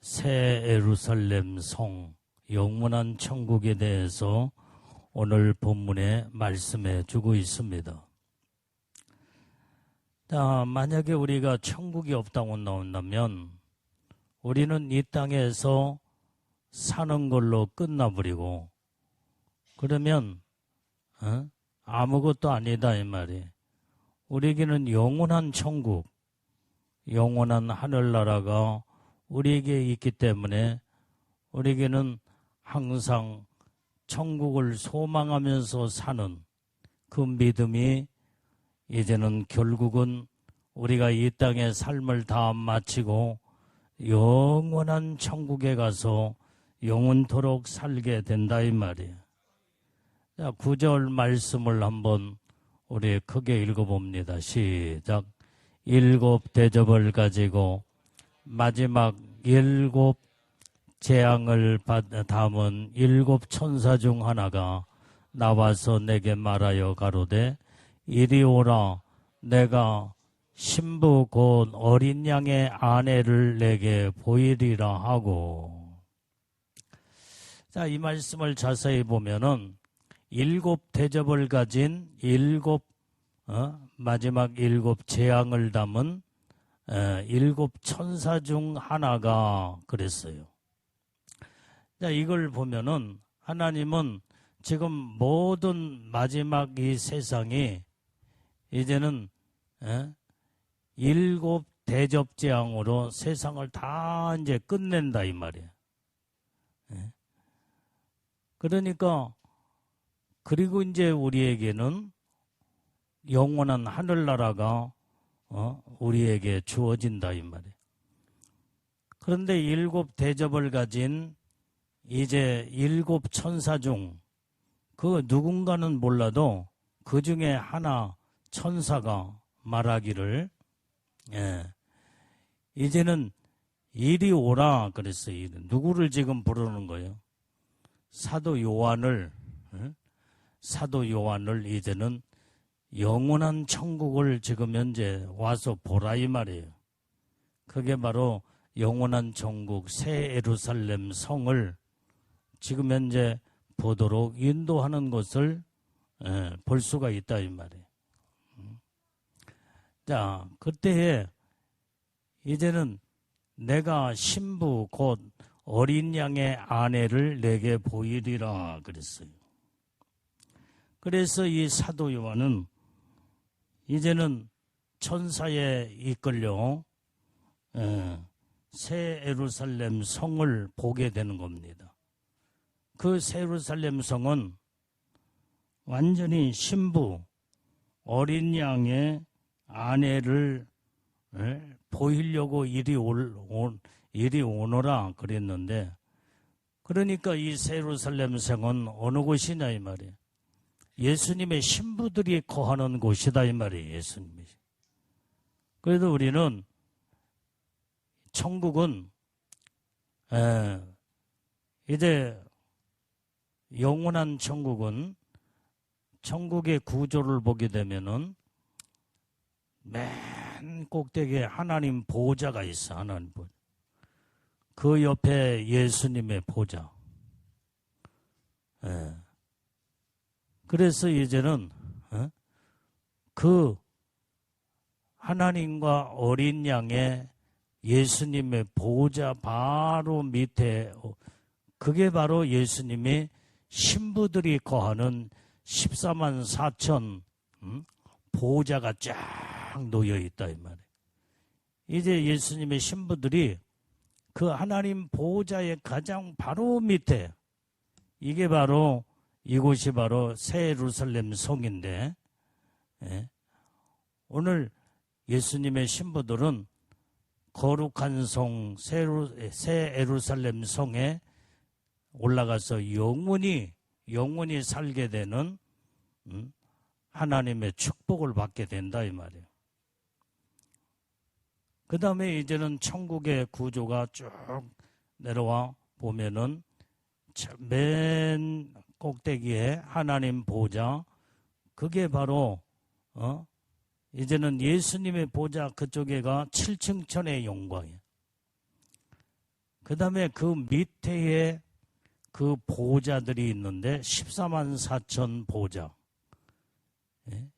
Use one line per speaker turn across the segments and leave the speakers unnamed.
새 예루살렘 성, 영원한 천국에 대해서 오늘 본문에 말씀해 주고 있습니다. 자, 만약에 우리가 천국이 없다고 나온다면 우리는 이 땅에서 사는 걸로 끝나버리고 그러면 아무것도 아니다 이 말이에요. 우리에게는 영원한 천국, 영원한 하늘나라가 우리에게 있기 때문에 우리에게는 항상 천국을 소망하면서 사는 그 믿음이 이제는 결국은 우리가 이 땅의 삶을 다 마치고 영원한 천국에 가서 영원토록 살게 된다 이 말이에요. 자, 9절 말씀을 한번 우리 크게 읽어봅니다. 시작. 7 대접을 가지고 마지막 7 재앙을 담은 7 천사 중 하나가 나와서 내게 말하여 가로되 이리 오라. 내가 신부 곧 어린 양의 아내를 내게 보이리라 하고. 자, 이 말씀을 자세히 보면은 7 대접을 가진 7 마지막 7 재앙을 담은 7 천사 중 하나가 그랬어요. 자, 이걸 보면은 하나님은 지금 모든 마지막 이 세상이 이제는 7 대접 재앙으로 세상을 다 이제 끝낸다 이 말이에요. 그러니까 그리고 이제 우리에게는 영원한 하늘나라가 우리에게 주어진다 이 말이에요. 그런데 7 대접을 가진 이제 7 천사 중 그 누군가는 몰라도 그 중에 하나 천사가 말하기를 이제는 이리 오라 그랬어요. 누구를 지금 부르는 거예요? 사도 요한을 이제는 영원한 천국을 지금 현재 와서 보라 이 말이에요. 그게 바로 영원한 천국 새 예루살렘 성을 지금 현재 보도록 인도하는 것을 볼 수가 있다 이 말이에요. 자, 그때에 이제는 내가 신부 곧 어린 양의 아내를 내게 보이리라 그랬어요. 그래서 이 사도 요한은 이제는 천사에 이끌려 새 예루살렘 성을 보게 되는 겁니다. 그 새 예루살렘 성은 완전히 신부 어린 양의 아내를 보이려고 이리 오너라 그랬는데, 그러니까 이 새 예루살렘 성은 어느 곳이냐 이 말이에요. 예수님의 신부들이 거하는 곳이다 이 말이에요. 예수님이. 그래도 우리는 천국은 이제 영원한 천국은 천국의 구조를 보게 되면은 맨 꼭대기에 하나님 보좌가 있어. 하나님 보좌. 그 옆에 예수님의 보좌. 그래서 이제는 그 하나님과 어린 양의 예수님의 보좌 바로 밑에 그게 바로 예수님이 신부들이 거하는 14만 4천 보좌가 쫙 놓여 있다 이 말이에요. 이제 예수님의 신부들이 그 하나님 보좌의 가장 바로 밑에, 이게 바로 이곳이 바로 새 예루살렘 성인데, 오늘 예수님의 신부들은 거룩한 성 새 예루살렘 성에 올라가서 영원히 살게 되는 하나님의 축복을 받게 된다 이 말이에요. 그 다음에 이제는 천국의 구조가 쭉 내려와 보면은 맨 꼭대기에 하나님 보좌, 그게 바로 이제는 예수님의 보좌 그쪽에가 7층천의 영광이에요. 그 다음에 그 밑에에 그 보좌들이 있는데 14만 4천 보좌.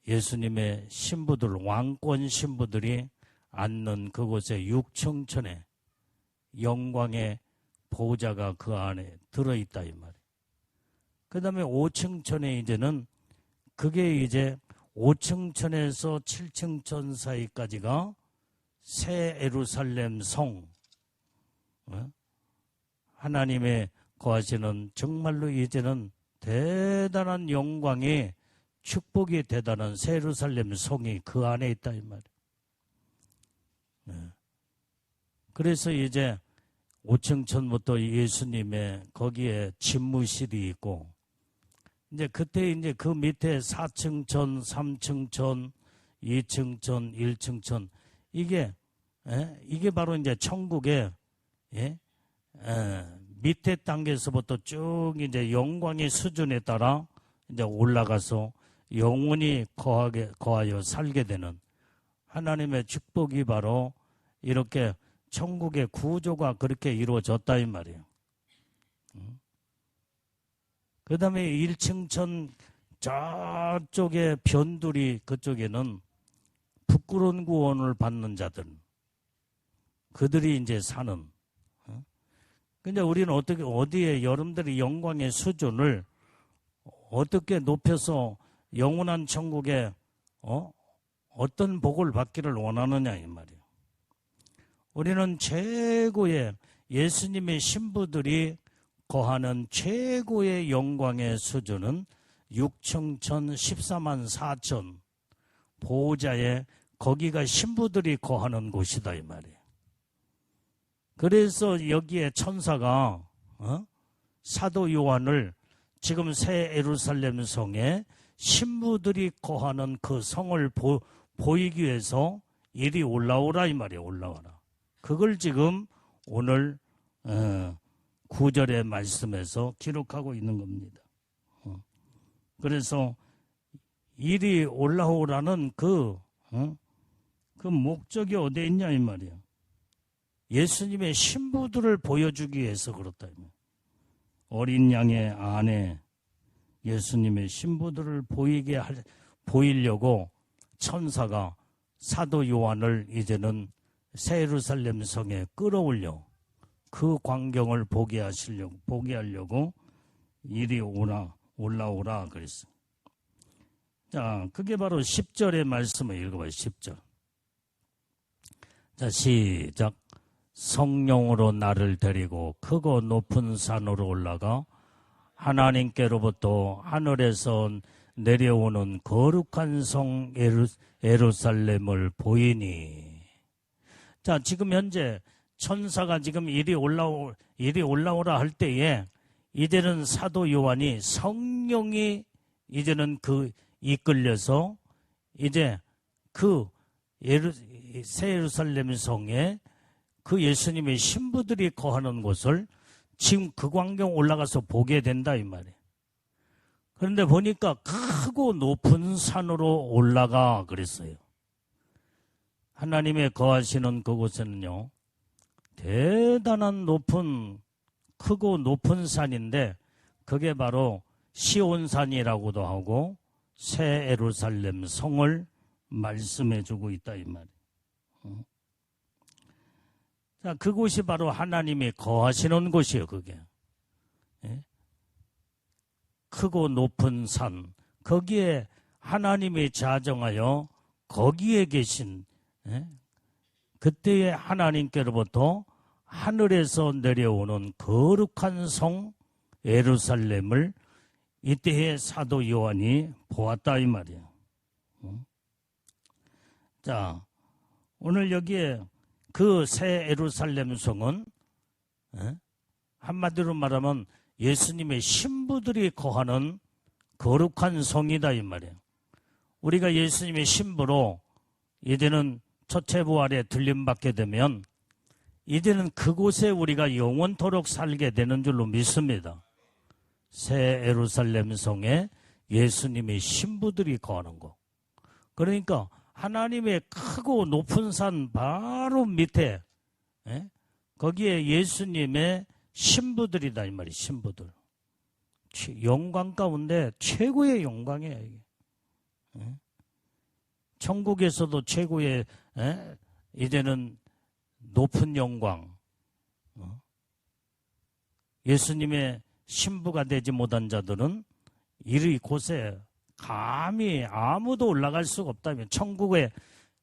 예수님의 신부들, 왕권 신부들이 앉는 그곳에 6층천에 영광의 보좌가 그 안에 들어있다 이 말이에요. 그 다음에 5층천에 이제는 그게 이제 5층천에서 7층천 사이까지가 새 예루살렘 성, 하나님의 거하시는 정말로 이제는 대단한 영광이 축복이 대단한 새 예루살렘 성이 그 안에 있다 이 말이에요. 그래서 이제 5층천부터 예수님의 거기에 집무실이 있고 이제 그때 이제 그 밑에 4층천, 3층천, 2층천, 1층천 이게 바로 이제 천국의 밑에 단계에서부터 쭉 이제 영광의 수준에 따라 이제 올라가서 영원히 거하여 살게 되는 하나님의 축복이 바로 이렇게 천국의 구조가 그렇게 이루어졌다 이 말이에요. 그 다음에 1층천 저쪽에 변두리 그쪽에는 부끄러운 구원을 받는 자들, 그들이 이제 사는. 근데 우리는 어디에 여러분들이 영광의 수준을 어떻게 높여서 영원한 천국에 어떤 복을 받기를 원하느냐 이 말이에요. 우리는 최고의 예수님의 신부들이 거하는 최고의 영광의 수준은 6층천 14만 4천 보호자의 거기가 신부들이 거하는 곳이다 이 말이에요. 그래서 여기에 천사가 사도 요한을 지금 새 예루살렘 성에 신부들이 거하는 그 성을 보이기 위해서 이리 올라오라 이 말이에요. 올라와라. 그걸 지금 오늘 9절의 말씀에서 기록하고 있는 겁니다. 그래서 이리 올라오라는 그 목적이 어디에 있냐 이 말이에요. 예수님의 신부들을 보여주기 위해서 그렇다. 어린 양의 안에 예수님의 신부들을 보이려고 천사가 사도 요한을 이제는 새 예루살렘 성에 끌어올려 그 광경을 보게 하려고 이리 올라오라 그랬어. 자, 그게 바로 10절의 말씀을 읽어봐요. 10절. 자, 시작. 성령으로 나를 데리고 크고 높은 산으로 올라가 하나님께로부터 하늘에서 내려오는 거룩한 성 예루살렘을 보이니. 자, 지금 현재 천사가 지금 이리 올라오라 할 때에 이제는 사도 요한이 성령이 이제는 이끌려서 이제 새 예루살렘 성에 그 예수님의 신부들이 거하는 곳을 지금 그 광경 올라가서 보게 된다 이 말이에요. 그런데 보니까 크고 높은 산으로 올라가 그랬어요. 하나님의 거하시는 그곳에는요, 대단한 크고 높은 산인데 그게 바로 시온산이라고도 하고 새 예루살렘 성을 말씀해주고 있다 이 말이에요. 자, 그곳이 바로 하나님이 거하시는 곳이에요. 그게 크고 높은 산, 거기에 하나님이 자정하여 거기에 계신 그때의 하나님께로부터 하늘에서 내려오는 거룩한 성 예루살렘을 이때의 사도 요한이 보았다 이 말이에요. 자, 오늘 여기에 그 새 예루살렘 성은 한마디로 말하면 예수님의 신부들이 거하는 거룩한 성이다 이 말이에요. 우리가 예수님의 신부로 이제는 첫째 부활에 들림받게 되면 이제는 그곳에 우리가 영원토록 살게 되는 줄로 믿습니다. 새 예루살렘 성에 예수님의 신부들이 거하는 것. 그러니까 하나님의 크고 높은 산 바로 밑에 거기에 예수님의 신부들이다 이 말이 신부들. 영광 가운데 최고의 영광이에요. 이게. 천국에서도 최고의 이제는 높은 영광. 예수님의 신부가 되지 못한 자들은 이리 곳에 감히 아무도 올라갈 수가 없다면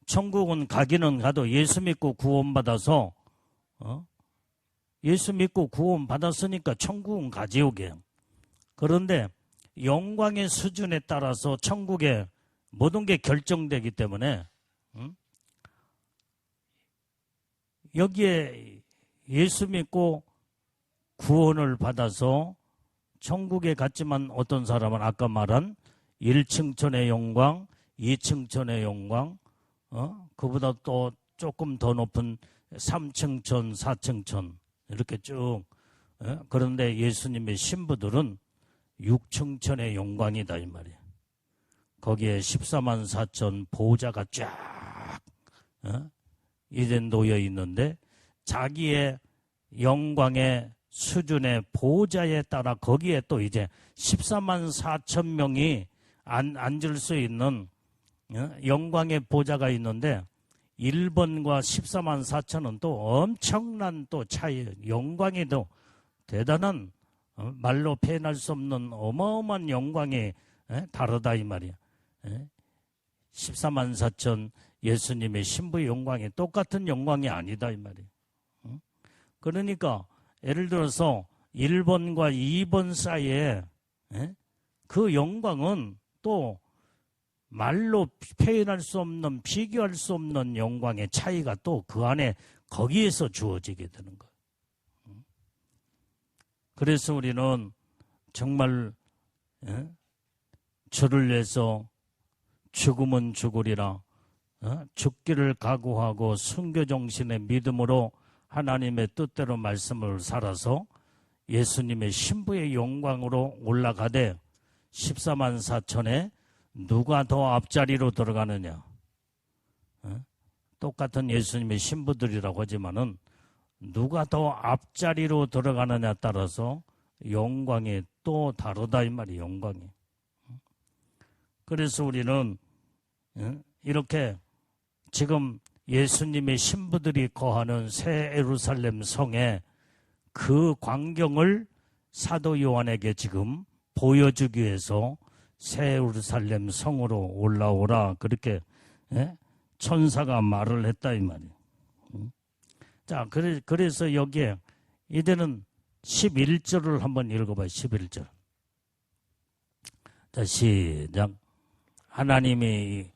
천국은 가기는 가도 예수 믿고 구원받아서 예수 믿고 구원받았으니까 천국은 가지오게. 그런데 영광의 수준에 따라서 천국에 모든 게 결정되기 때문에 여기에 예수 믿고 구원을 받아서 천국에 갔지만 어떤 사람은 아까 말한 1층천의 영광, 2층천의 영광, 그보다 또 조금 더 높은 3층천, 4층천 이렇게 쭉. 그런데 예수님의 신부들은 6층천의 영광이다 이 말이에요. 거기에 14만 4천 보호자가 쫙 이제 놓여 있는데 자기의 영광의 수준의 보호자에 따라 거기에 또 이제 14만 4천 명이 앉을 수 있는 영광의 보좌가 있는데 1번과 14만 4천은 또 엄청난 또 차이, 영광이 또 대단한 말로 표현할 수 없는 어마어마한 영광이 다르다 이 말이야. 14만 4천 예수님의 신부의 영광이 똑같은 영광이 아니다 이 말이야. 그러니까 예를 들어서 1번과 2번 사이에 그 영광은 또 말로 표현할 수 없는, 비교할 수 없는 영광의 차이가 또 그 안에 거기에서 주어지게 되는 거예요. 그래서 우리는 정말 주를 위해서 죽으면 죽으리라, 죽기를 각오하고 순교정신의 믿음으로 하나님의 뜻대로 말씀을 살아서 예수님의 신부의 영광으로 올라가되 14만 4천에 누가 더 앞자리로 들어가느냐. 똑같은 예수님의 신부들이라고 하지만은 누가 더 앞자리로 들어가느냐에 따라서 영광이 또 다르다 이 말이에요. 영광이. 그래서 우리는 이렇게 지금 예수님의 신부들이 거하는 새 예루살렘 성에 그 광경을 사도 요한에게 지금 보여주기 위해서 새 예루살렘 성으로 올라오라 그렇게 천사가 말을 했다 이 말이에요. 자, 그래서 여기에 이제는 11절을 한번 읽어봐요. 11절. 자, 시작. 하나님의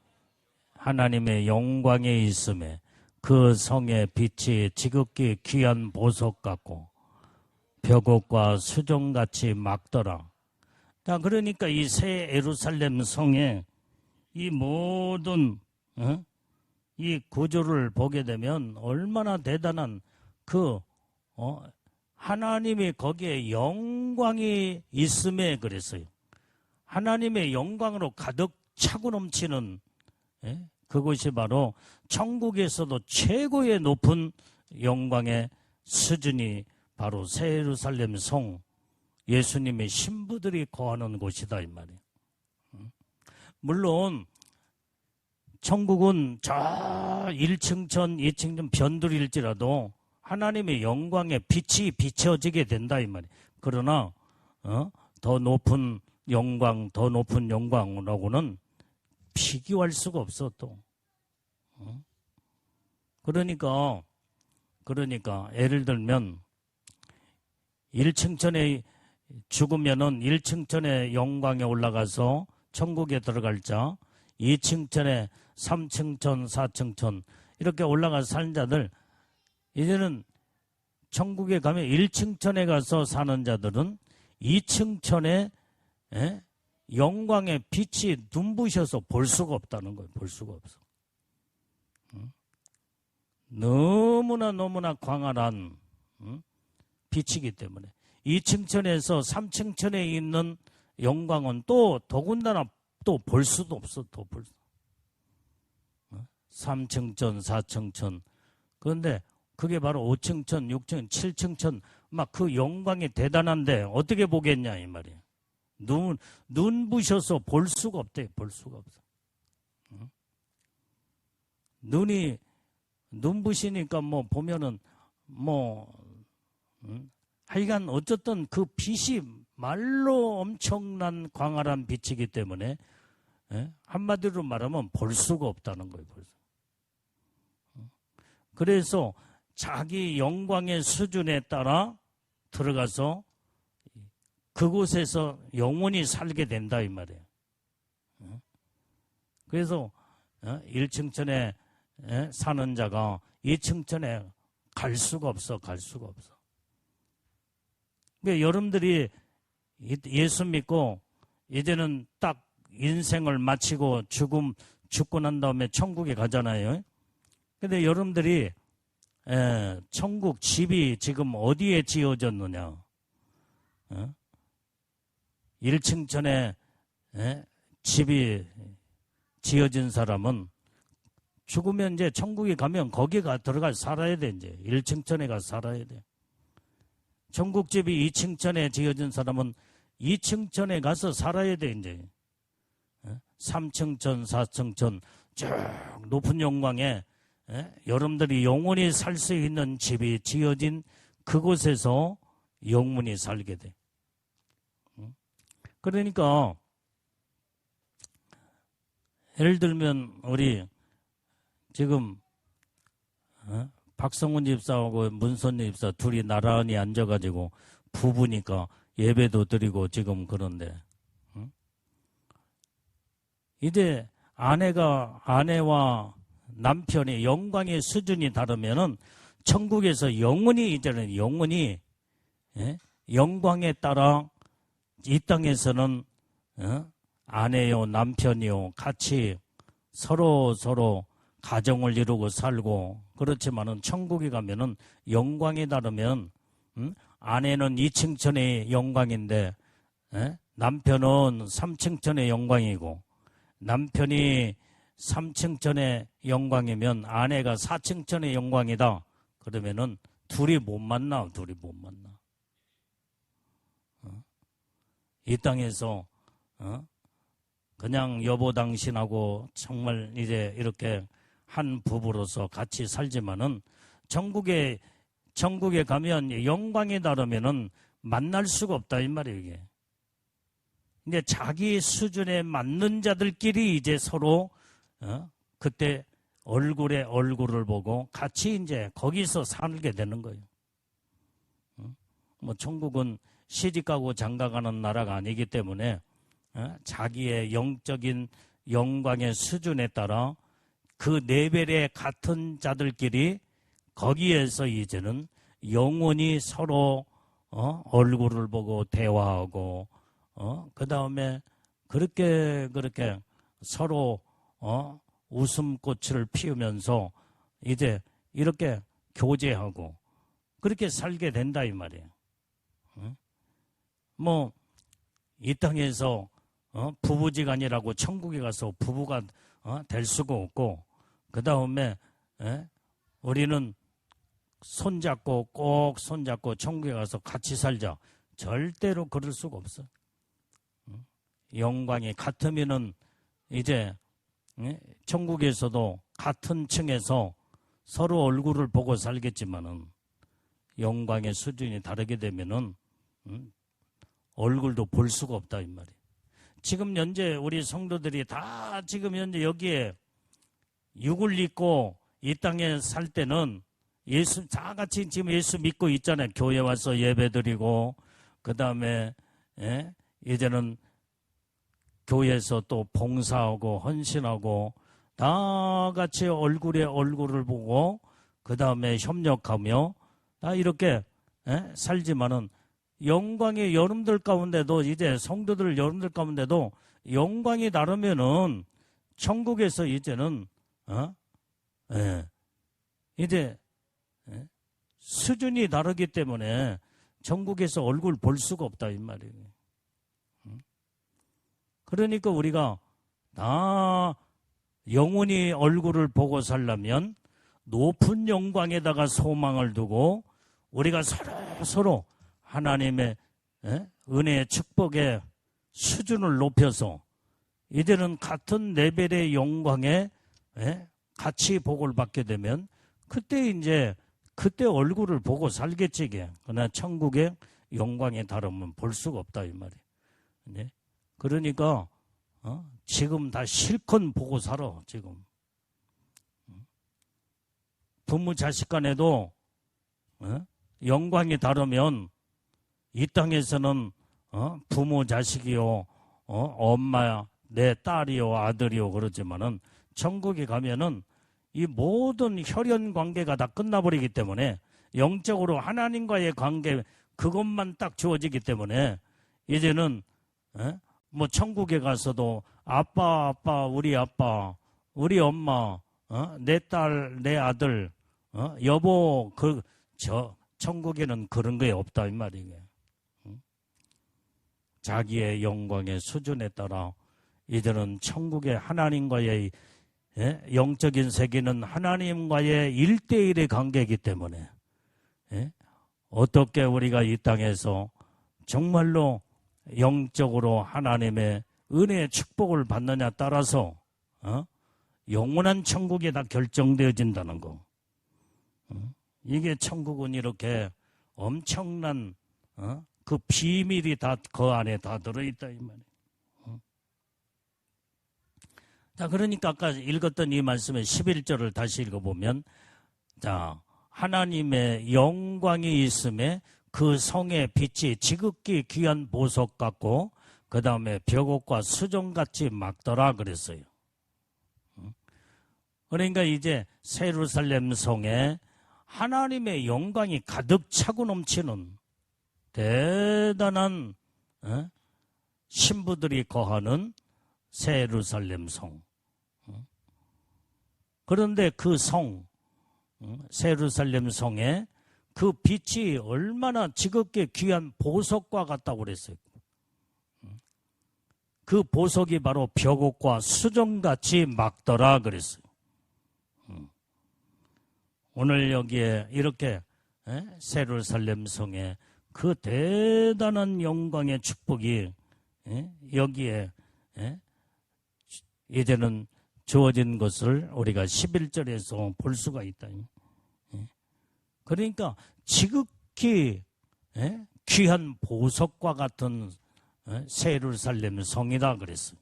영광에 있음에 그 성의 빛이 지극히 귀한 보석 같고 벽옥과 수정같이 막더라. 자, 그러니까 이 새 예루살렘 성에 이 모든 이 구조를 보게 되면 얼마나 대단한 하나님이 거기에 영광이 있음에 그랬어요. 하나님의 영광으로 가득 차고 넘치는 그것이 바로 천국에서도 최고의 높은 영광의 수준이 바로 새 예루살렘 성, 예수님의 신부들이 거하는 곳이다 이 말이에요. 물론 천국은 저 1층천, 2층천 변두리일지라도 하나님의 영광의 빛이 비춰지게 된다 이 말이에요. 그러나 더 높은 영광이라고는 비교할 수가 없어 또. 그러니까 예를 들면 1층천에 죽으면은 1층천의 영광에 올라가서 천국에 들어갈 자, 2층천에 3층천, 4층천 이렇게 올라가서 사는 자들, 이제는 천국에 가면 1층천에 가서 사는 자들은 2층천에 영광의 빛이 눈부셔서 볼 수가 없다는 거예요. 볼 수가 없어. 너무나 광활한 빛이기 때문에 2층천에서 3층천에 있는 영광은 또 더군다나 또 볼 수도 없어. 또 볼 수. 3층천, 4층천. 그런데 그게 바로 5층 천, 6층, 7층 천, 막 그 영광이 대단한데 어떻게 보겠냐 이 말이에요. 눈부셔서 볼 수가 없대. 볼 수가 없어. 눈부시니까 뭐 보면은 하여간 어쨌든 그 빛이 말로 엄청난 광활한 빛이기 때문에 한마디로 말하면 볼 수가 없다는 거예요. 벌써. 그래서 자기 영광의 수준에 따라 들어가서 그곳에서 영원히 살게 된다 이 말이에요. 그래서 1층천에 사는 자가 2층천에 갈 수가 없어. 갈 수가 없어. 그러니까 여러분들이 예수 믿고 이제는 딱 인생을 마치고 죽고 난 다음에 천국에 가잖아요. 근데 여러분들이 천국 집이 지금 어디에 지어졌느냐? 1층천에 집이 지어진 사람은 죽으면 이제 천국에 가면 거기 들어가 살아야 돼. 이제 1층천에 가서 살아야 돼. 천국집이 2층천에 지어진 사람은 2층천에 가서 살아야 돼. 이제 3층천, 4층천 쭉 높은 영광에 여러분들이 영원히 살 수 있는 집이 지어진 그곳에서 영원히 살게 돼. 그러니까 예를 들면 우리 지금 박성훈 집사하고 문선희 집사 둘이 나란히 앉아가지고 부부니까 예배도 드리고 지금 그런데 이제 아내와 남편의 영광의 수준이 다르면은 천국에서 영원히 이제는 영원히 영광에 따라 이 땅에서는 아내요 남편이요 같이 서로 가정을 이루고 살고 그렇지만은 천국에 가면은 영광에 다르면 아내는 2층천의 영광인데 남편은 3층천의 영광이고 남편이 3층천의 영광이면 아내가 4층천의 영광이다. 그러면은 둘이 못 만나. 이 땅에서 그냥 여보 당신하고 정말 이제 이렇게 한 부부로서 같이 살지만은 천국에 가면 영광에 다르면은 만날 수가 없다 이 말이에요. 이게. 근데 자기 수준에 맞는 자들끼리 이제 서로 그때 얼굴에 얼굴을 보고 같이 이제 거기서 살게 되는 거예요. 뭐 천국은 시집가고 장가가는 나라가 아니기 때문에 자기의 영적인 영광의 수준에 따라 그 레벨에 같은 자들끼리 거기에서 이제는 영원히 서로 얼굴을 보고 대화하고 그 다음에 그렇게 서로 웃음꽃을 피우면서 이제 이렇게 교제하고 그렇게 살게 된다 이 말이에요. 뭐 이 땅에서 부부지간이라고 천국에 가서 부부가 될 수가 없고 그 다음에 우리는 손잡고 꼭 손잡고 천국에 가서 같이 살자. 절대로 그럴 수가 없어. 영광이 같으면은 이제 천국에서도 같은 층에서 서로 얼굴을 보고 살겠지만은 영광의 수준이 다르게 되면은 얼굴도 볼 수가 없다 이 말이에요. 지금 현재 우리 성도들이 다 지금 현재 여기에 육을 입고 이 땅에 살 때는 예수 다 같이 지금 예수 믿고 있잖아요. 교회 와서 예배드리고 그 다음에 이제는 교회에서 또 봉사하고 헌신하고 다 같이 얼굴에 얼굴을 보고 그 다음에 협력하며 다 이렇게 살지만은 영광의 여러분들 가운데도 이제 성도들 여러분들 가운데도 영광이 다르면은 천국에서 이제는 이제 수준이 다르기 때문에 천국에서 얼굴 볼 수가 없다 이 말이에요. 그러니까 우리가 다 영원히 얼굴을 보고 살려면 높은 영광에다가 소망을 두고 우리가 서로 하나님의 은혜의 축복의 수준을 높여서 이제는 같은 레벨의 영광에 같이 복을 받게 되면 그때 얼굴을 보고 살겠지. 그러나 천국의 영광의 다름은 볼 수가 없다 이 말이에요. 그러니까 지금 다 실컷 보고 살아. 지금 부모 자식 간에도 영광이 다르면 이 땅에서는 부모 자식이요, 엄마 내 딸이요 아들이요 그러지만은 천국에 가면은 이 모든 혈연 관계가 다 끝나버리기 때문에 영적으로 하나님과의 관계 그것만 딱 주어지기 때문에 이제는 뭐 천국에 가서도 아빠 우리 아빠 우리 엄마 내 딸 내 아들 여보 천국에는 그런 게 없다 이 말이에요. 자기의 영광의 수준에 따라 이들은 천국의 하나님과의 영적인 세계는 하나님과의 1대1의 관계이기 때문에 어떻게 우리가 이 땅에서 정말로 영적으로 하나님의 은혜의 축복을 받느냐 따라서 영원한 천국에 다 결정되어진다는 거. 이게 천국은 이렇게 엄청난 그 비밀이 다 그 안에 다 들어있다 이 말이에요. 자, 그러니까 아까 읽었던 이 말씀의 11절을 다시 읽어보면, 자, 하나님의 영광이 있음에 그 성의 빛이 지극히 귀한 보석 같고, 그 다음에 벽옥과 수정같이 막더라 그랬어요. 그러니까 이제 새 예루살렘 성에 하나님의 영광이 가득 차고 넘치는 대단한 신부들이 거하는 새 예루살렘 성. 그런데 그 성, 새 예루살렘 성에 그 빛이 얼마나 지극히 귀한 보석과 같다고 그랬어요. 그 보석이 바로 벽옥과 수정같이 막더라 그랬어요. 오늘 여기에 이렇게 새 예루살렘 성에 그 대단한 영광의 축복이 여기에 이제는 주어진 것을 우리가 11절에서 볼 수가 있다. 그러니까 지극히 귀한 보석과 같은 새 예루살렘 성이다 그랬어요.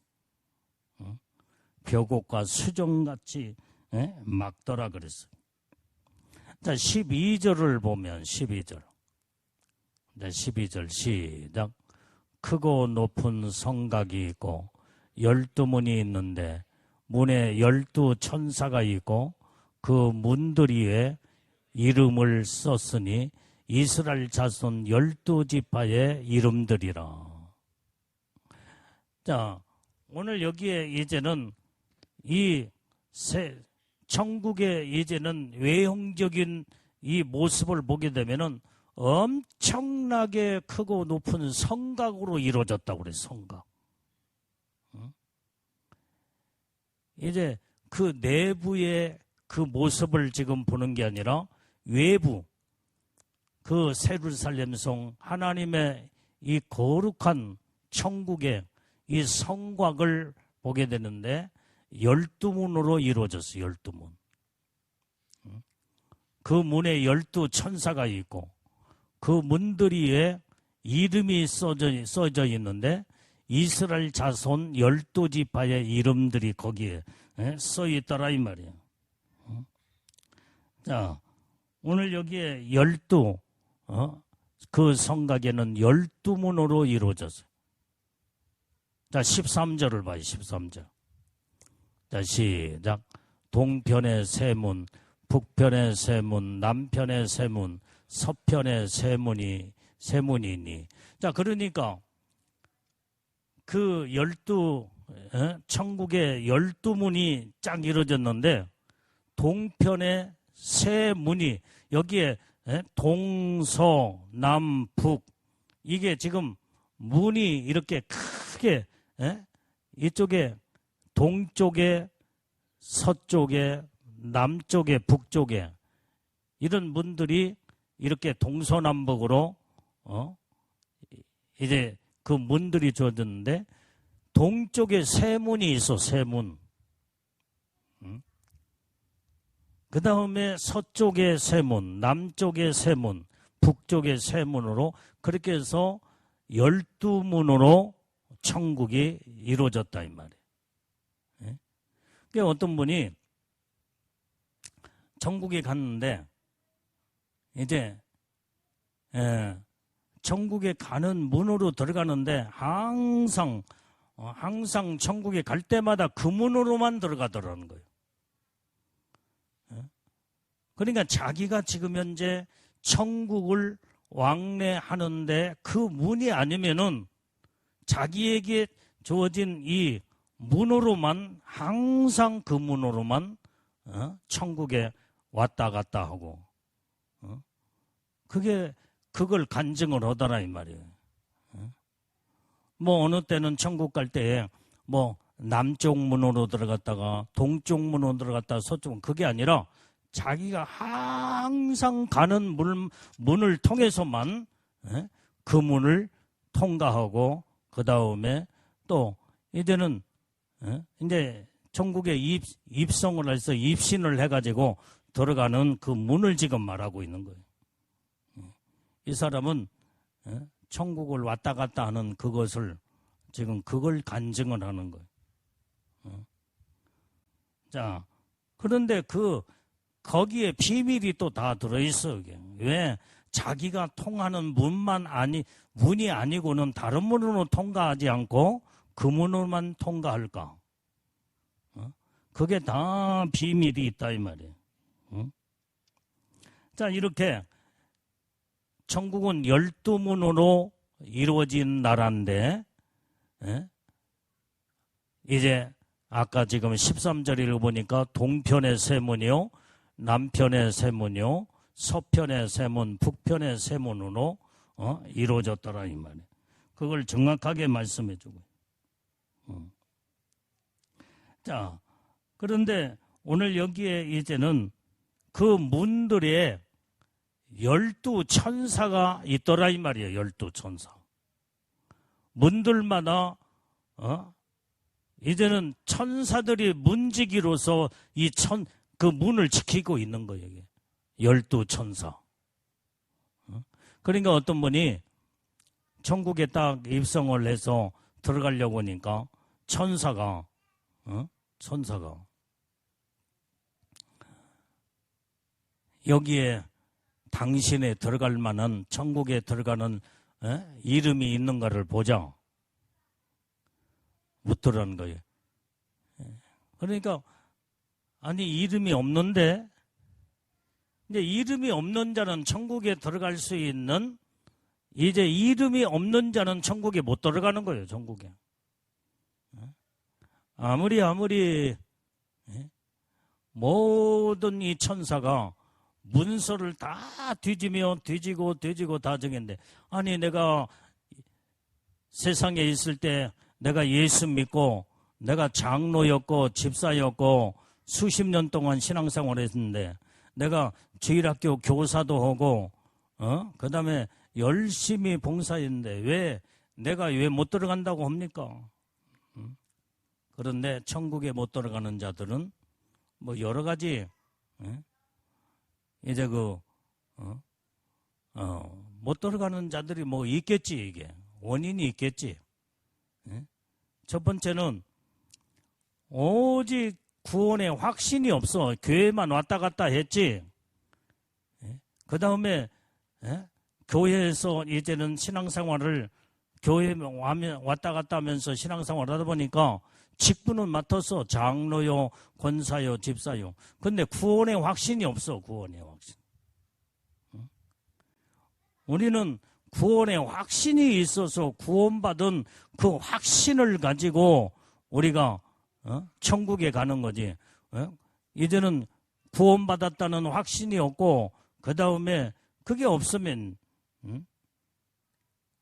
벽옥과 수정같이 막더라 그랬어요. 자, 12절을 보면 12절. 자, 12절 시작. 크고 높은 성곽이 있고 12문이 있는데 문에 12천사가 있고 그 문들이에 이름을 썼으니 이스라엘 자손 12지파의 이름들이라. 자, 오늘 여기에 이제는 이 천국의 이제는 외형적인 이 모습을 보게 되면은 엄청나게 크고 높은 성곽으로 이루어졌다고 그래요. 성곽. 이제 그 내부의 그 모습을 지금 보는 게 아니라 외부 그 새 예루살렘 성 하나님의 이 거룩한 천국의 이 성곽을 보게 되는데 12문으로 이루어졌어요. 12문. 그 문에 12천사가 있고 그 문들이에 이름이 써져 있는데 이스라엘 자손 12지파의 이름들이 거기에 써 있더라 이 말이에요. 자, 오늘 여기에 그 성곽에는 12문으로 이루어졌어요. 자, 13절을 봐요. 13절. 자, 시작. 동편의 세 문, 북편의 세 문, 남편의 세 문, 서편의 세 문이니. 자, 그러니까 그 천국의 12문이 쫙 이루어졌는데 동편의 세 문이 여기에 동서 남북 이게 지금 문이 이렇게 크게 이쪽에 동쪽에 서쪽에 남쪽에 북쪽에 이런 문들이 이렇게 동서남북으로 이제 그 문들이 주어졌는데 동쪽에 세 문이 있어. 세 문. 그 다음에 서쪽에 세 문, 남쪽에 세 문, 북쪽에 세 문으로 그렇게 해서 12문으로 천국이 이루어졌다 이 말이에요. 그러니까 어떤 분이 천국에 갔는데 이제 천국에 가는 문으로 들어가는데 항상 천국에 갈 때마다 그 문으로만 들어가더라는 거예요. 그러니까 자기가 지금 현재 천국을 왕래하는데 그 문이 아니면은 자기에게 주어진 이 문으로만 항상 그 문으로만 천국에 왔다 갔다 하고 그걸 간증을 하더라 이 말이에요. 뭐 어느 때는 천국 갈 때에 뭐 남쪽 문으로 들어갔다가 동쪽 문으로 들어갔다가 서쪽 그게 아니라 자기가 항상 가는 문을 통해서만 그 문을 통과하고 그 다음에 또 이제는 이제 천국에 입성을 해서 입신을 해가지고 들어가는 그 문을 지금 말하고 있는 거예요. 이 사람은 천국을 왔다 갔다 하는 그것을 지금 그걸 간증을 하는 거예요. 자, 그런데 거기에 비밀이 또 다 들어있어. 이게. 왜? 자기가 통하는 문이 아니고는 다른 문으로 통과하지 않고 그 문으로만 통과할까? 그게 다 비밀이 있다 이 말이에요. 자, 이렇게 천국은 12문으로 이루어진 나라인데 이제 아까 지금 13절 읽어보니까 동편의 세 문이요, 남편의 세 문이요, 서편의 세 문, 북편의 세 문으로 이루어졌더라 이 말이에요. 그걸 정확하게 말씀해 주고. 자, 그런데 오늘 여기에 이제는 그 문들에 12천사가 있더라 이 말이에요. 12천사. 문들마다 이제는 천사들이 문지기로서 그 문을 지키고 있는 거예요. 12천사. 그러니까 어떤 분이 천국에 딱 입성을 해서 들어가려고 하니까 천사가 여기에 당신에 들어갈 만한 천국에 들어가는 이름이 있는가를 보자. 묻더라는 거예요. 그러니까 아니 이름이 없는데 이제 이름이 없는 자는 천국에 들어갈 수 있는 이제 이름이 없는 자는 천국에 못 들어가는 거예요. 천국에. 아무리 모든 이 천사가 문서를 다 뒤지고 다 정했는데 아니 내가 세상에 있을 때 내가 예수 믿고 내가 장로였고 집사였고 수십 년 동안 신앙생활을 했는데 내가 주일학교 교사도 하고 그 다음에 열심히 봉사했는데 내가 왜 못 들어간다고 합니까? 그런데 천국에 못 들어가는 자들은 뭐 여러 가지 이제 못 들어가는 자들이 뭐 있겠지. 이게 원인이 있겠지. 첫 번째는 오직 구원의 확신이 없어. 교회만 왔다 갔다 했지. 그 다음에 교회에서 이제는 신앙생활을 교회 왔다 갔다 하면서 신앙생활을 하다 보니까 직분은 맡아서 장로요, 권사요, 집사요. 근데 구원의 확신이 없어. 구원의 확신. 우리는 구원의 확신이 있어서 구원받은 그 확신을 가지고 우리가 천국에 가는 거지. 이제는 구원받았다는 확신이 없고 그 다음에 그게 없으면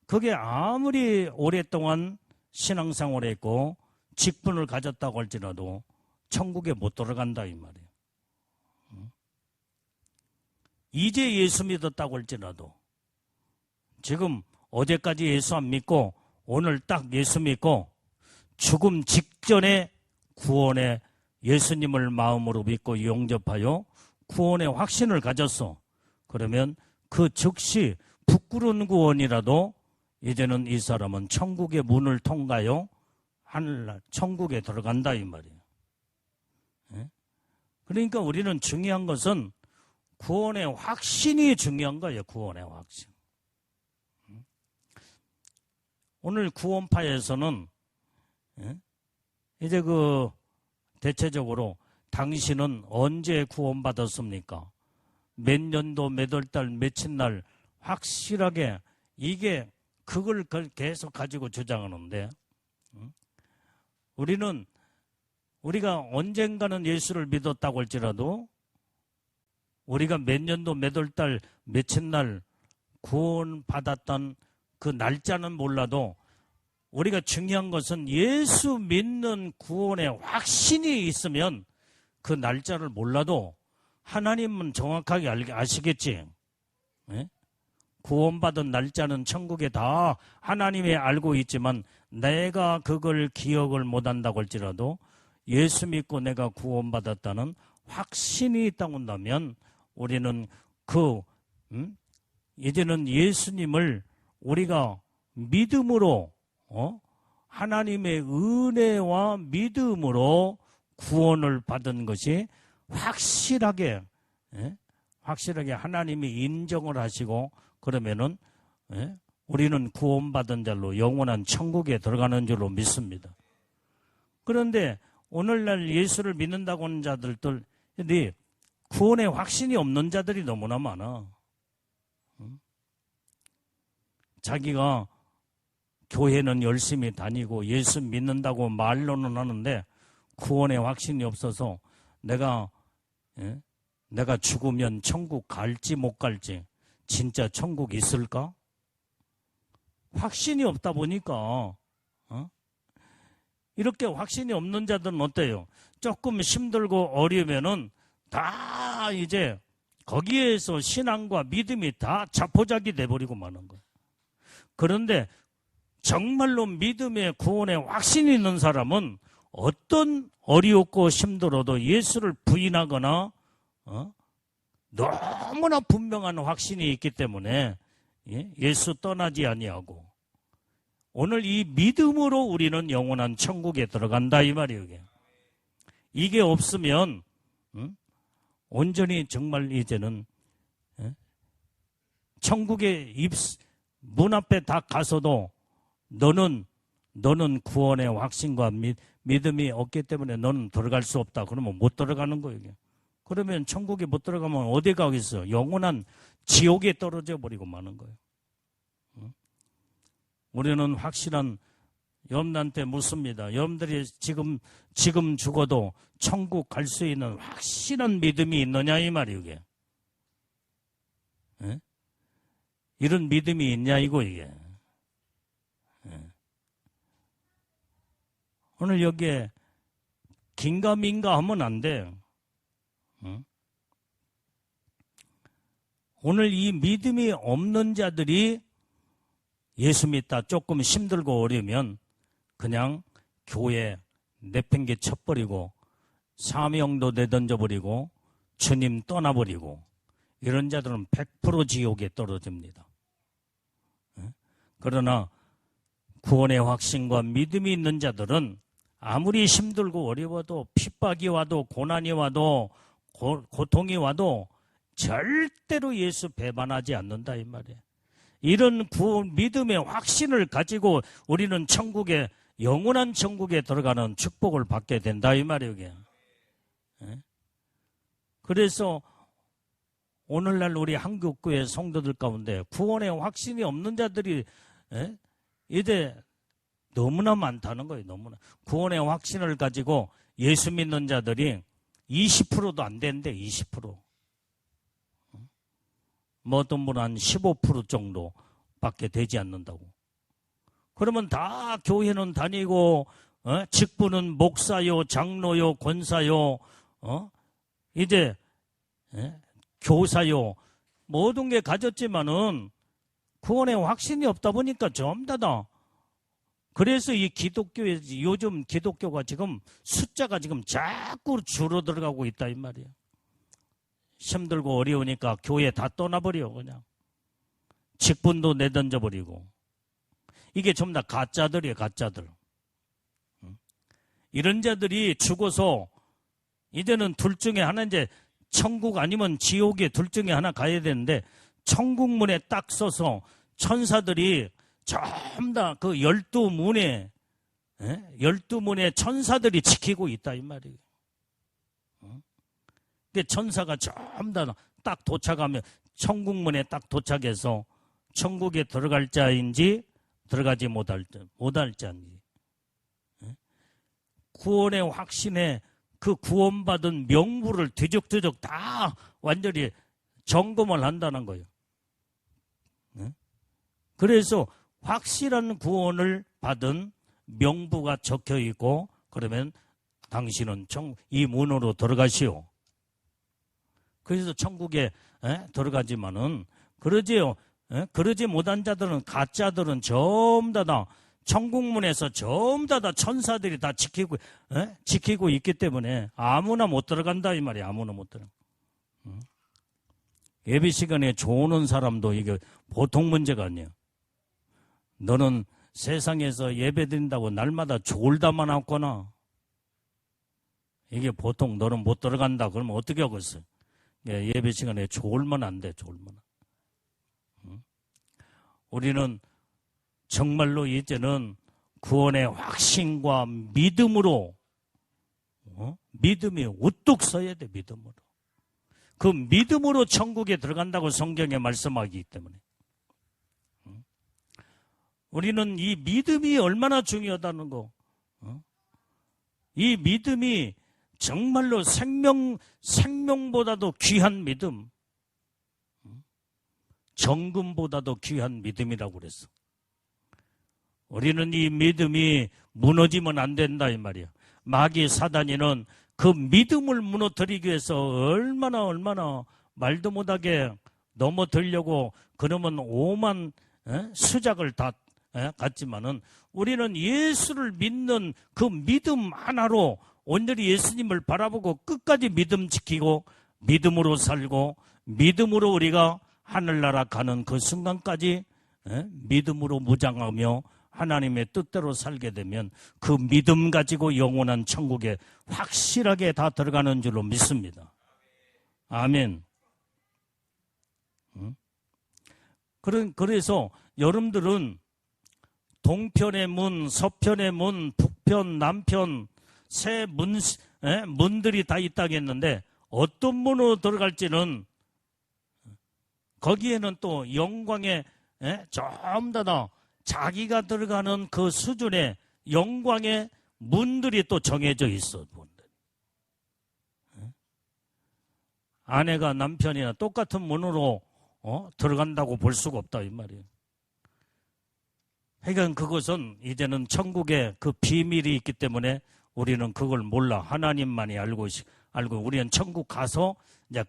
그게 아무리 오랫동안 신앙생활을 했고 직분을 가졌다고 할지라도 천국에 못 들어간다 이 말이에요. 이제 예수 믿었다고 할지라도 지금 어제까지 예수 안 믿고 오늘 딱 예수 믿고 죽음 직전에 구원의 예수님을 마음으로 믿고 영접하여 구원의 확신을 가졌어. 그러면 그 즉시 부끄러운 구원이라도 이제는 이 사람은 천국의 문을 통과하여 하늘날 천국에 들어간다 이 말이에요. 그러니까 우리는 중요한 것은 구원의 확신이 중요한 거예요. 구원의 확신. 오늘 구원파에서는 이제 대체적으로 당신은 언제 구원받았습니까? 몇 년도 몇 월 달 며칠 날 확실하게 이게 그걸 계속 가지고 주장하는데 우리가 언젠가는 예수를 믿었다고 할지라도 우리가 몇 년도 몇 월 달 며칠 날 구원받았던 그 날짜는 몰라도 우리가 중요한 것은 예수 믿는 구원의 확신이 있으면 그 날짜를 몰라도 하나님은 정확하게 아시겠지. 네? 구원받은 날짜는 천국에 다 하나님이 알고 있지만 내가 그걸 기억을 못한다고 할지라도 예수 믿고 내가 구원받았다는 확신이 있다고 한다면 우리는 이제는 예수님을 우리가 믿음으로 하나님의 은혜와 믿음으로 구원을 받은 것이 확실하게 하나님이 인정을 하시고 그러면은 우리는 구원받은 자로 영원한 천국에 들어가는 줄로 믿습니다. 그런데 오늘날 예수를 믿는다고 하는 자들도 근데 구원의 확신이 없는 자들이 너무나 많아. 자기가 교회는 열심히 다니고 예수 믿는다고 말로는 하는데 구원의 확신이 없어서 내가 죽으면 천국 갈지 못 갈지 진짜 천국 있을까? 확신이 없다 보니까 이렇게 확신이 없는 자들은 어때요? 조금 힘들고 어려우면은 다 이제 거기에서 신앙과 믿음이 다 자포자기 돼버리고 마는 거예요. 그런데 정말로 믿음의 구원의 확신이 있는 사람은 어떤 어렵고 힘들어도 예수를 부인하거나 너무나 분명한 확신이 있기 때문에 예수 떠나지 아니하고 오늘 이 믿음으로 우리는 영원한 천국에 들어간다 이 말이에요. 이게 없으면 온전히 정말 이제는 천국의 문 앞에 다 가서도 너는 구원의 확신과 믿음이 없기 때문에 너는 들어갈 수 없다. 그러면 못 들어가는 거예요. 그러면 천국에 못 들어가면 어디 가겠어? 영원한 지옥에 떨어져 버리고 마는 거예요. 우리는 확실한 여러분한테 묻습니다. 여러분들이 지금 죽어도 천국 갈 수 있는 확실한 믿음이 있느냐 이 말이에요. 이게. 이런 믿음이 있냐 이거 이게. 오늘 여기에 긴가민가 하면 안 돼. 오늘 이 믿음이 없는 자들이 예수 믿다 조금 힘들고 어려우면 그냥 교회 내팽개 쳐버리고 사명도 내던져버리고 주님 떠나버리고 이런 자들은 100% 지옥에 떨어집니다. 그러나 구원의 확신과 믿음이 있는 자들은 아무리 힘들고 어려워도 핍박이 와도 고난이 와도 고통이 와도 절대로 예수 배반하지 않는다 이 말이에요. 이런 믿음의 확신을 가지고 우리는 영원한 천국에 들어가는 축복을 받게 된다 이 말이에요. 그래서 오늘날 우리 한국교회 성도들 가운데 구원의 확신이 없는 자들이 이제 너무나 많다는 거예요. 너무나. 구원의 확신을 가지고 예수 믿는 자들이 20%도 안 되는데 20%. 뭐 어떤 분은 한 15% 정도밖에 되지 않는다고. 그러면 다 교회는 다니고 직분은 목사요, 장로요, 권사요, 이제 교사요, 모든 게 가졌지만은 구원의 확신이 없다 보니까 전부 다. 그래서 이 기독교에, 요즘 기독교가 지금 숫자가 지금 자꾸 줄어들어가고 있다 이 말이에요. 힘들고 어려우니까 교회 다 떠나버려 그냥. 직분도 내던져버리고. 이게 전부 다 가짜들이에요, 가짜들. 이런 자들이 죽어서 이제는 둘 중에 하나, 이제 천국 아니면 지옥에 둘 중에 하나 가야 되는데, 천국문에 딱 써서 천사들이 전부 다 그 12문에 12문에 천사들이 지키고 있다 이 말이에요. 근데 천사가 전부 다 딱 도착하면, 천국문에 딱 도착해서 천국에 들어갈 자인지 들어가지 못할 자인지, 구원의 확신에 그 구원받은 명부를 뒤적뒤적 다 완전히 점검을 한다는 거예요. 그래서 확실한 구원을 받은 명부가 적혀 있고, 그러면 당신은 이 문으로 들어가시오. 그래서 천국에 들어가지만은 그러지요. 그러지 못한 자들은, 가짜들은 전부 다 천국문에서 전부 다 천사들이 다 지키고 있기 때문에 아무나 못 들어간다 이 말이야. 아무나 못 들어가. 예배 시간에 조는 사람도 이게 보통 문제가 아니에요. 너는 세상에서 예배 드린다고 날마다 졸다만 왔거나, 이게 보통 너는 못 들어간다 그러면 어떻게 하겠어요? 예배 시간에 졸면 안 돼. 졸면. 우리는 정말로 이제는 구원의 확신과 믿음으로, 믿음이 우뚝 서야 돼. 믿음으로. 그 믿음으로 천국에 들어간다고 성경에 말씀하기 때문에. 우리는 이 믿음이 얼마나 중요하다는 거. 이 믿음이 정말로 생명보다도 귀한 믿음, 정금보다도 귀한 믿음이라고 그랬어. 우리는 이 믿음이 무너지면 안 된다 이 말이야. 마귀 사단이는 그 믿음을 무너뜨리기 위해서 얼마나 말도 못하게 넘어들려고 그러면 오만 수작을 다 갔지만은, 우리는 예수를 믿는 그 믿음 하나로 온전히 예수님을 바라보고 끝까지 믿음 지키고 믿음으로 살고 믿음으로 우리가 하늘나라 가는 그 순간까지 믿음으로 무장하며 하나님의 뜻대로 살게 되면 그 믿음 가지고 영원한 천국에 확실하게 다 들어가는 줄로 믿습니다. 아멘. 그래서 여러분들은 동편의 문, 서편의 문, 북편, 남편 세 문들이 다 있다겠는데, 어떤 문으로 들어갈지는 거기에는 또 영광의 전부 다 자기가 들어가는 그 수준의 영광의 문들이 또 정해져 있어. 아내가 남편이나 똑같은 문으로 들어간다고 볼 수가 없다 이 말이에요. 그러니까 그것은 이제는 천국의 그 비밀이 있기 때문에 우리는 그걸 몰라. 하나님만이 알고 우리는 천국 가서 이제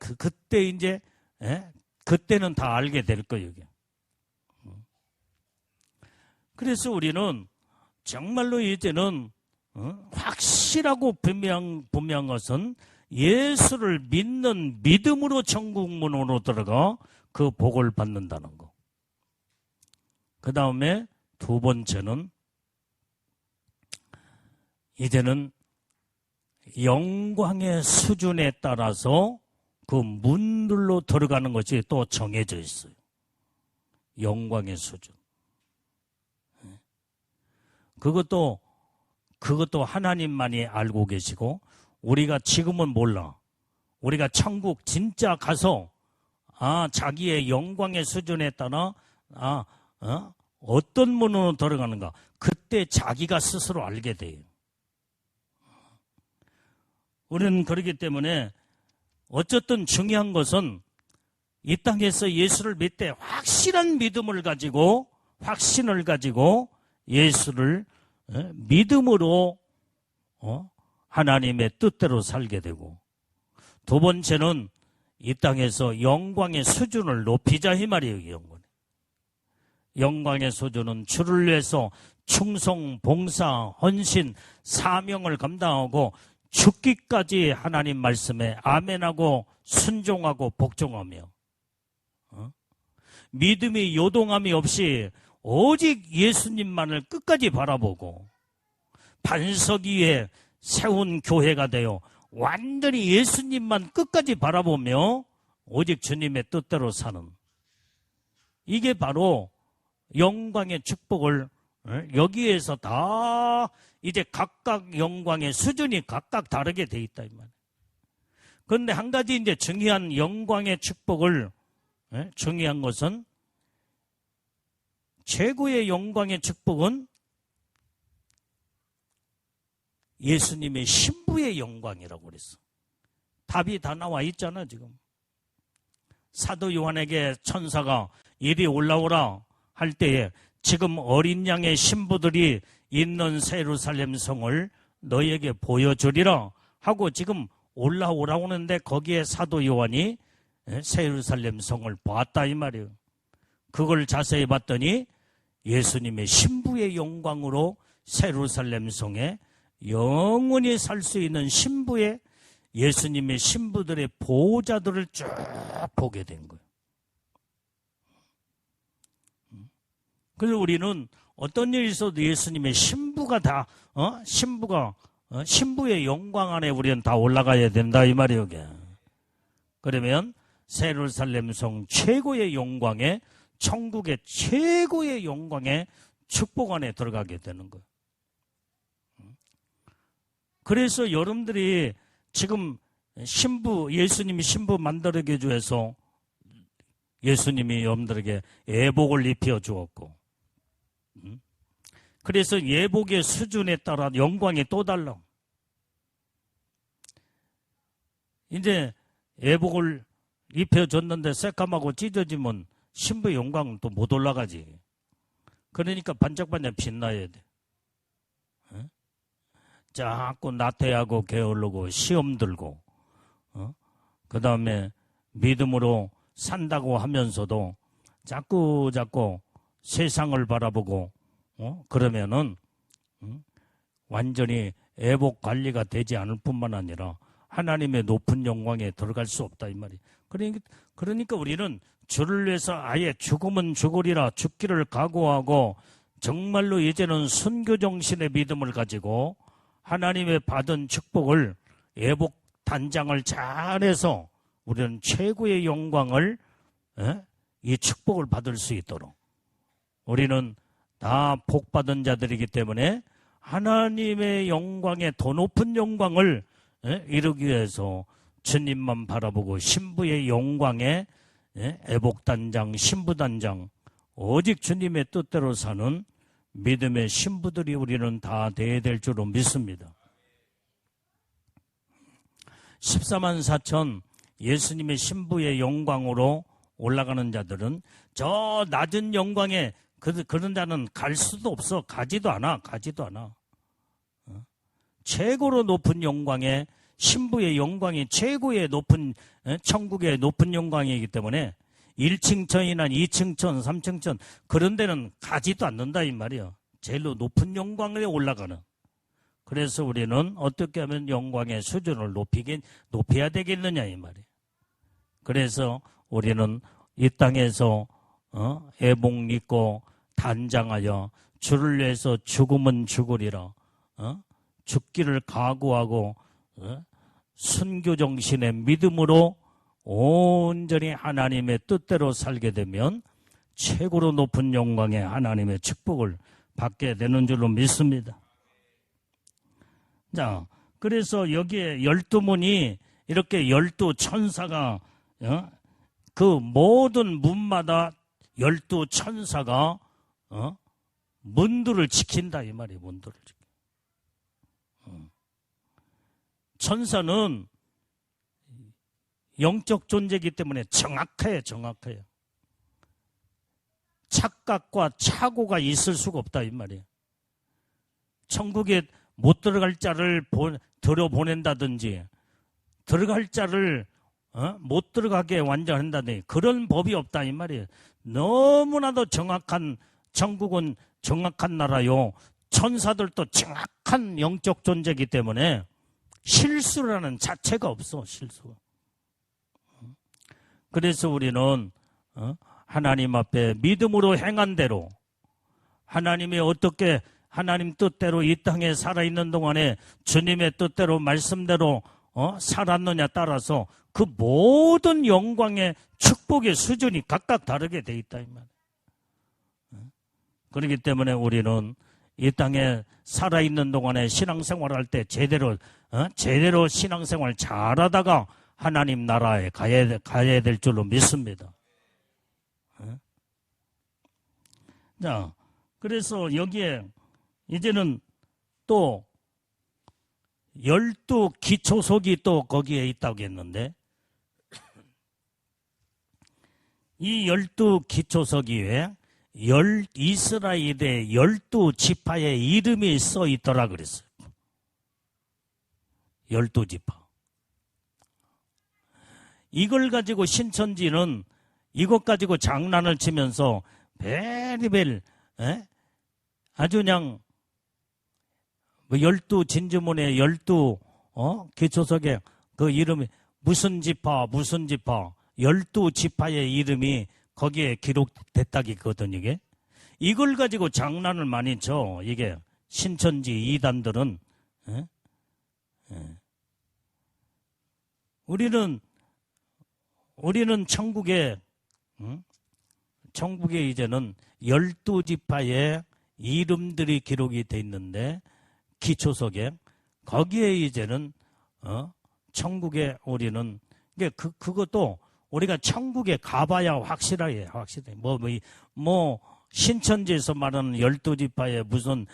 그때는 다 알게 될 거예요. 그래서 우리는 정말로 이제는 확실하고 분명한 것은 예수를 믿는 믿음으로 천국 문으로 들어가 그 복을 받는다는 거. 그 다음에 두 번째는 이제는 영광의 수준에 따라서 그 문들로 들어가는 것이 또 정해져 있어요. 영광의 수준. 그것도 하나님만이 알고 계시고, 우리가 지금은 몰라. 우리가 천국 진짜 가서 자기의 영광의 수준에 따라 어떤 문으로 들어가는가, 그때 자기가 스스로 알게 돼요. 우리는 그렇기 때문에 어쨌든 중요한 것은 이 땅에서 예수를 믿되 확실한 믿음을 가지고, 확신을 가지고 예수를 믿음으로 하나님의 뜻대로 살게 되고, 두 번째는 이 땅에서 영광의 수준을 높이자 이 말이에요. 영광의 수준은 주를 위해서 충성, 봉사, 헌신, 사명을 감당하고 죽기까지 하나님 말씀에 아멘하고 순종하고 복종하며 믿음이 요동함이 없이 오직 예수님만을 끝까지 바라보고 반석 위에 세운 교회가 되어 완전히 예수님만 끝까지 바라보며 오직 주님의 뜻대로 사는, 이게 바로 영광의 축복을 여기에서 다 이제 각각 영광의 수준이 각각 다르게 돼 있다 이 말이에요. 그런데 한 가지 이제 중요한 영광의 축복을 중요한 것은 최고의 영광의 축복은 예수님의 신부의 영광이라고 그랬어. 답이 다 나와 있잖아 지금. 사도 요한에게 천사가 이리 올라오라 할 때에 지금 어린 양의 신부들이 있는 새 예루살렘 성을 너에게 보여주리라 하고 지금 올라오라고 하는데 거기에 사도 요한이 새 예루살렘 성을 봤다 이 말이에요. 그걸 자세히 봤더니 예수님의 신부의 영광으로 새 예루살렘 성에 영원히 살 수 있는 신부의, 예수님의 신부들의 보호자들을 쭉 보게 된 거예요. 그래서 우리는 어떤 일이 있어도 예수님의 신부가 다 신부의 영광 안에 우리는 다 올라가야 된다 이 말이에요. 그러면 새 예루살렘 성 최고의 영광에, 천국의 최고의 영광의 축복 안에 들어가게 되는 거예요. 그래서 여러분들이 지금 예수님이 신부 만들게 주어서 예수님이 여러분들에게 예복을 입혀 주었고, 그래서 예복의 수준에 따라 영광이 또 달라. 이제 예복을 입혀줬는데 새까맣고 찢어지면 신부의 영광은 또 못 올라가지. 그러니까 반짝반짝 빛나야 돼. 자꾸 나태하고 게으르고 시험 들고 그 다음에 믿음으로 산다고 하면서도 자꾸 세상을 바라보고 그러면은 완전히 애복 관리가 되지 않을 뿐만 아니라 하나님의 높은 영광에 들어갈 수 없다 이 말이에요. 그러니까 우리는 주를 위해서 아예 죽으면 죽으리라 죽기를 각오하고 정말로 이제는 순교 정신의 믿음을 가지고 하나님의 받은 축복을, 예복 단장을 잘해서 우리는 최고의 영광을, 이 축복을 받을 수 있도록, 우리는 다 복받은 자들이기 때문에 하나님의 영광에 더 높은 영광을 이루기 위해서 주님만 바라보고 신부의 영광에 애복단장, 신부단장, 오직 주님의 뜻대로 사는 믿음의 신부들이 우리는 다 돼야 될 줄로 믿습니다. 14만 4천 예수님의 신부의 영광으로 올라가는 자들은 저 낮은 영광에 그런 자는 갈 수도 없어. 가지도 않아. 최고로 높은 영광에, 신부의 영광이 최고의 높은, 천국의 높은 영광이기 때문에 1층 천이나 2층 천, 3층 천 그런 데는 가지도 않는다 이 말이야. 제일로 높은 영광에 올라가는. 그래서 우리는 어떻게 하면 영광의 수준을 높여야 되겠느냐 이 말이야. 그래서 우리는 이 땅에서 애복 입고 단장하여 주를 위해서 죽으면 죽으리라 죽기를 각오하고 순교 정신의 믿음으로 온전히 하나님의 뜻대로 살게 되면 최고로 높은 영광의 하나님의 축복을 받게 되는 줄로 믿습니다. 자, 그래서 여기에 12문이 이렇게 12천사가 그 모든 문마다 12천사가 문들을 지킨다 이 말이에요. 문들을 지킨다. 천사는 영적 존재이기 때문에 정확해요. 착각과 착오가 있을 수가 없다 이 말이에요. 천국에 못 들어갈 자를 들여보낸다든지 들어갈 자를 못 들어가게 완전한다더니 그런 법이 없다 이 말이에요. 너무나도 정확한 천국은 정확한 나라요. 천사들도 정확한 영적 존재이기 때문에 실수라는 자체가 없어. 실수. 그래서 우리는 하나님 앞에 믿음으로 행한 대로 하나님이 어떻게 하나님 뜻대로 이 땅에 살아있는 동안에 주님의 뜻대로 말씀대로 살았느냐 따라서 그 모든 영광의 축복의 수준이 각각 다르게 돼 있다 이 말이에요. 그렇기 때문에 우리는 이 땅에 살아있는 동안에 신앙생활할 때 제대로 신앙생활 잘하다가 하나님 나라에 가야 될 줄로 믿습니다. 자, 그래서 여기에 이제는 또 12기초석이 또 거기에 있다고 했는데 이 12기초석 위에 이스라엘의 12지파의 이름이 써 있더라 그랬어요. 12지파. 이걸 가지고 신천지는 이것 가지고 장난을 치면서 베리벨 아주 그냥 12진주문의 12기초석에 그 이름이 무슨 지파 12지파의 이름이 거기에 기록됐다기거든 이게. 이걸 가지고 장난을 많이 쳐. 이게 신천지 이단들은. 우리는 천국에 이제는 12지파의 이름들이 기록이 돼 있는데 기초석에 거기에 이제는 천국에 우리는 그것도 우리가 천국에 가봐야 확실해. 뭐 신천지에서 말하는 12지파에 무슨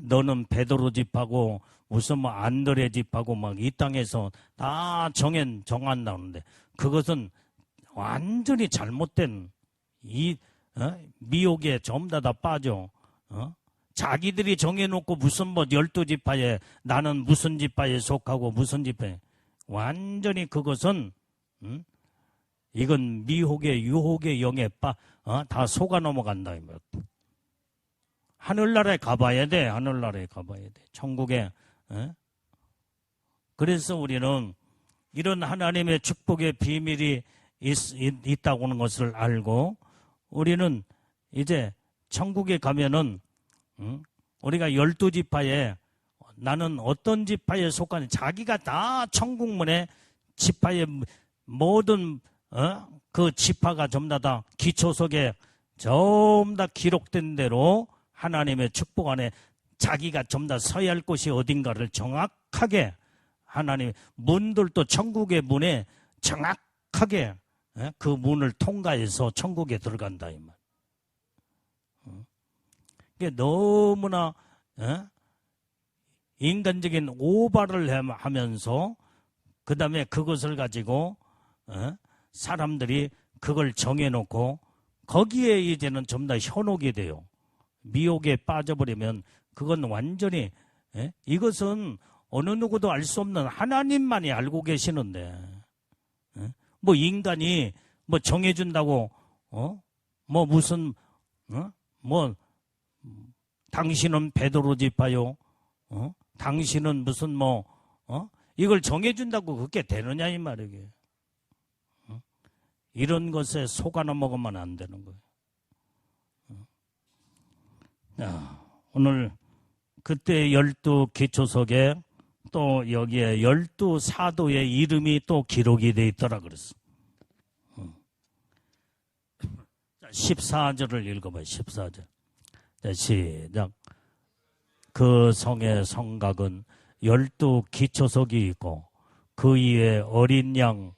너는 베드로 지파고 무슨 뭐 안드레 지파고 막 이 땅에서 다 정한다는데 그것은 완전히 잘못된 미혹에 전부 다 빠져. 자기들이 정해놓고 무슨 뭐 12지파에 나는 무슨 지파에 속하고 무슨 지파에 완전히 그것은 이건 미혹의 유혹의 영에 다 속아 넘어간다. 하늘나라에 가봐야 돼. 하늘나라에 가봐야 돼. 천국에. 그래서 우리는 이런 하나님의 축복의 비밀이 있다고 하는 것을 알고 우리는 이제 천국에 가면은 우리가 12지파에 나는 어떤 지파에 속하는 자기가 다 천국문에 지파의 모든 그 지파가 전부 다 기초석에 전부 다 기록된 대로 하나님의 축복 안에 자기가 전부 다 서야 할 곳이 어딘가를 정확하게 하나님 문들도 천국의 문에 정확하게 그 문을 통과해서 천국에 들어간다 이 말. 이게 너무나 인간적인 오바를 하면서 그 다음에 그것을 가지고 사람들이 그걸 정해놓고 거기에 이제는 전부 다 현혹이 돼요. 미혹에 빠져버리면 그건 완전히 이것은 어느 누구도 알 수 없는 하나님만이 알고 계시는데 뭐 인간이 뭐 정해준다고 뭐 무슨 뭐 당신은 베드로 지파요 당신은 무슨 뭐 이걸 정해준다고 그게 되느냐 이 말이에요. 이런 것에 속아 넘어가면 안 되는 거예요. 자, 오늘 그때 12기초석에 또 여기에 12사도의 이름이 또 기록이 돼 있더라 그랬어. 14절을 읽어봐요. 14절. 자, 시작. 그 성의 성곽은 12기초석이 있고 그 위에 어린 양의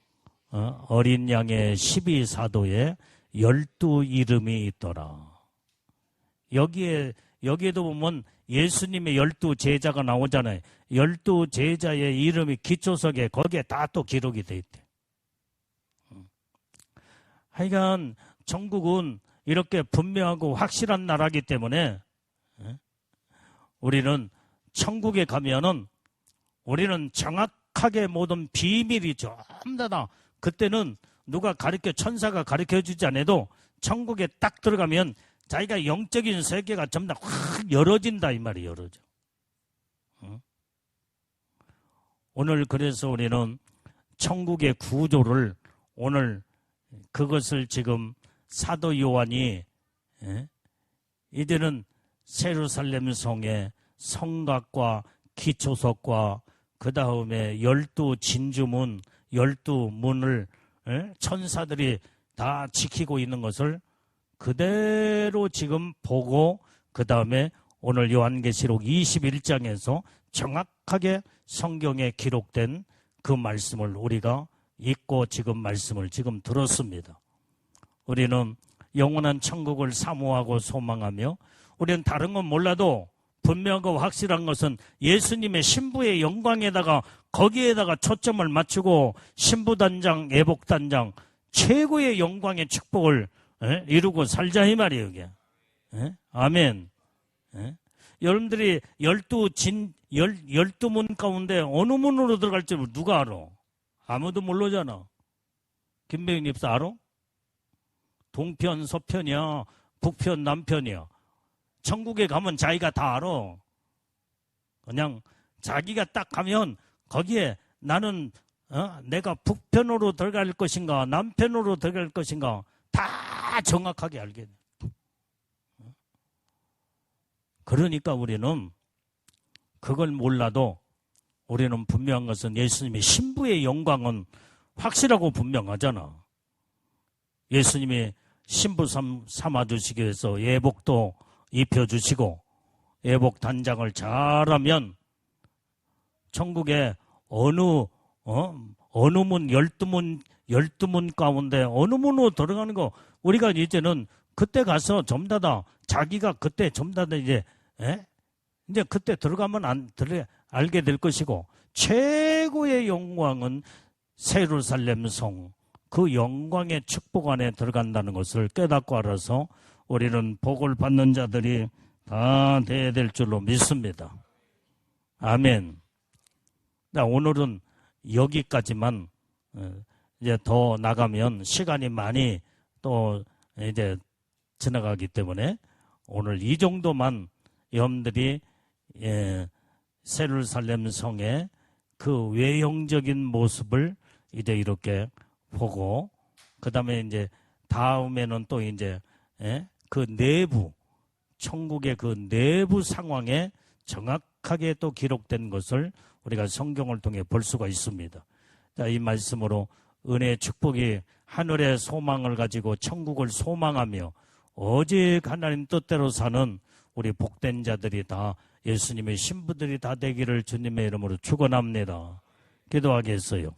12사도에 12이름이 있더라. 여기에도 보면 예수님의 12제자가 나오잖아요. 12제자의 이름이 기초석에 거기에 다 또 기록이 돼 있대. 하여간 천국은 이렇게 분명하고 확실한 나라이기 때문에 우리는 천국에 가면은 우리는 정확하게 모든 비밀이 전부 다 그때는 누가 천사가 가르쳐 주지 않아도 천국에 딱 들어가면 자기가 영적인 세계가 전부 다 확 열어진다 이 말이 열어져. 오늘 그래서 우리는 천국의 구조를 오늘 그것을 지금 사도 요한이 이들은 예루살렘 성의 성곽과 기초석과 그 다음에 12진주문, 12문을 천사들이 다 지키고 있는 것을 그대로 지금 보고 그 다음에 오늘 요한계시록 21장에서 정확하게 성경에 기록된 그 말씀을 우리가 읽고 지금 말씀을 지금 들었습니다. 우리는 영원한 천국을 사모하고 소망하며 우리는 다른 건 몰라도 분명하고 확실한 것은 예수님의 신부의 영광에다가 거기에다가 초점을 맞추고 신부단장, 예복단장 최고의 영광의 축복을 이루고 살자 이 말이에요. 이게. 아멘. 여러분들이 12문 가운데 어느 문으로 들어갈지 누가 알아? 아무도 모르잖아. 김병인 입사 알아? 동편, 서편이야, 북편, 남편이야. 천국에 가면 자기가 다 알아. 그냥 자기가 딱 가면 거기에 나는 내가 북편으로 들어갈 것인가 남편으로 들어갈 것인가 다 정확하게 알게 돼. 그러니까 우리는 그걸 몰라도 우리는 분명한 것은 예수님의 신부의 영광은 확실하고 분명하잖아. 예수님이 신부 삼아주시기 위해서 예복도 입혀주시고 예복 단장을 잘하면 천국에 어느 문 12문 가운데 어느 문으로 들어가는 거 우리가 이제는 그때 가서 전부 다 자기가 그때 전부 다 이제 그때 들어가면 알게 될 것이고 최고의 영광은 예루살렘 성 그 영광의 축복 안에 들어간다는 것을 깨닫고 알아서 우리는 복을 받는 자들이 다 돼야 될 줄로 믿습니다. 아멘. 오늘은 여기까지만 이제 더 나가면 시간이 많이 또 이제 지나가기 때문에 오늘 이 정도만 여러분들이 예루살렘 성의 그 외형적인 모습을 이제 이렇게 보고 그 다음에 이제 다음에는 또 이제 그 내부 천국의 그 내부 상황에 정확하게 또 기록된 것을 우리가 성경을 통해 볼 수가 있습니다. 자, 이 말씀으로 은혜의 축복이 하늘의 소망을 가지고 천국을 소망하며 오직 하나님 뜻대로 사는 우리 복된 자들이 다 예수님의 신부들이 다 되기를 주님의 이름으로 축원합니다. 기도하겠어요.